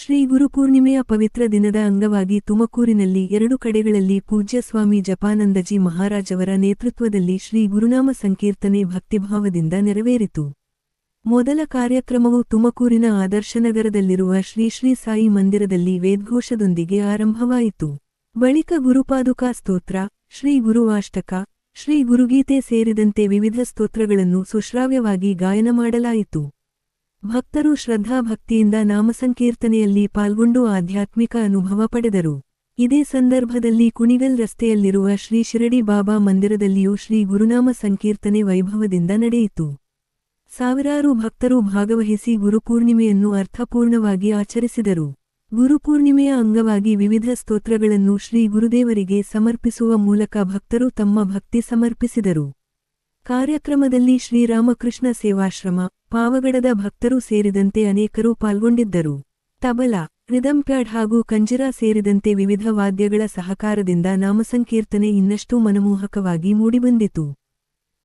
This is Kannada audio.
ಶ್ರೀ ಗುರುಪೂರ್ಣಿಮೆಯ ಪವಿತ್ರ ದಿನದ ಅಂಗವಾಗಿ ತುಮಕೂರಿನಲ್ಲಿ 2 ಕಡೆಗಳಲ್ಲಿ ಪೂಜ್ಯ ಸ್ವಾಮಿ ಜಪಾನಂದಜಿ ಮಹಾರಾಜವರ ನೇತೃತ್ವದಲ್ಲಿ ಶ್ರೀ ಗುರುನಾಮ ಸಂಕೀರ್ತನೆ ಭಕ್ತಿಭಾವದಿಂದ ನೆರವೇರಿತು. ಮೊದಲ ಕಾರ್ಯಕ್ರಮವು ತುಮಕೂರಿನ ಆದರ್ಶನಗರದಲ್ಲಿರುವ ಶ್ರೀ ಶ್ರೀ ಸಾಯಿ ಮಂದಿರದಲ್ಲಿ ವೇದ್ಘೋಷದೊಂದಿಗೆ ಆರಂಭವಾಯಿತು. ಬಳಿಕ ಗುರುಪಾದುಕಾ ಸ್ತೋತ್ರ, ಶ್ರೀ ಗುರುವಾಷ್ಟಕ, ಶ್ರೀ ಗುರುಗೀತೆ ಸೇರಿದಂತೆ ವಿವಿಧ ಸ್ತೋತ್ರಗಳನ್ನು ಸುಶ್ರಾವ್ಯವಾಗಿ ಗಾಯನ ಮಾಡಲಾಯಿತು. ಭಕ್ತರು ಶ್ರದ್ಧಾಭಕ್ತಿಯಿಂದ ನಾಮಸಂಕೀರ್ತನೆಯಲ್ಲಿ ಪಾಲ್ಗೊಂಡು ಆಧ್ಯಾತ್ಮಿಕ ಅನುಭವ ಪಡೆದರು. ಇದೇ ಸಂದರ್ಭದಲ್ಲಿ ಕುಣಿಗಲ್ ರಸ್ತೆಯಲ್ಲಿರುವ ಶ್ರೀ ಶಿರಡಿ ಬಾಬಾ ಮಂದಿರದಲ್ಲಿಯೂ ಶ್ರೀ ಗುರುನಾಮ ಸಂಕೀರ್ತನೆ ವೈಭವದಿಂದ ನಡೆಯಿತು. ಸಾವಿರಾರು ಭಕ್ತರು ಭಾಗವಹಿಸಿ ಗುರುಪೂರ್ಣಿಮೆಯನ್ನು ಅರ್ಥಪೂರ್ಣವಾಗಿ ಆಚರಿಸಿದರು. ಗುರುಪೂರ್ಣಿಮೆಯ ಅಂಗವಾಗಿ ವಿವಿಧ ಸ್ತೋತ್ರಗಳನ್ನು ಶ್ರೀ ಗುರುದೇವರಿಗೆ ಸಮರ್ಪಿಸುವ ಮೂಲಕ ಭಕ್ತರು ತಮ್ಮ ಭಕ್ತಿ ಸಮರ್ಪಿಸಿದರು. ಕಾರ್ಯಕ್ರಮದಲ್ಲಿ ಶ್ರೀರಾಮಕೃಷ್ಣ ಸೇವಾಶ್ರಮ, ಪಾವಗಡದ ಭಕ್ತರು ಸೇರಿದಂತೆ ಅನೇಕರು ಪಾಲ್ಗೊಂಡಿದ್ದರು. ತಬಲಾ, ರಿದಮ್ ಪ್ಯಾಡ್ ಹಾಗೂ ಕಂಜಿರಾ ಸೇರಿದಂತೆ ವಿವಿಧ ವಾದ್ಯಗಳ ಸಹಕಾರದಿಂದ ನಾಮಸಂಕೀರ್ತನೆ ಇನ್ನಷ್ಟು ಮನಮೋಹಕವಾಗಿ ಮೂಡಿಬಂದಿತು.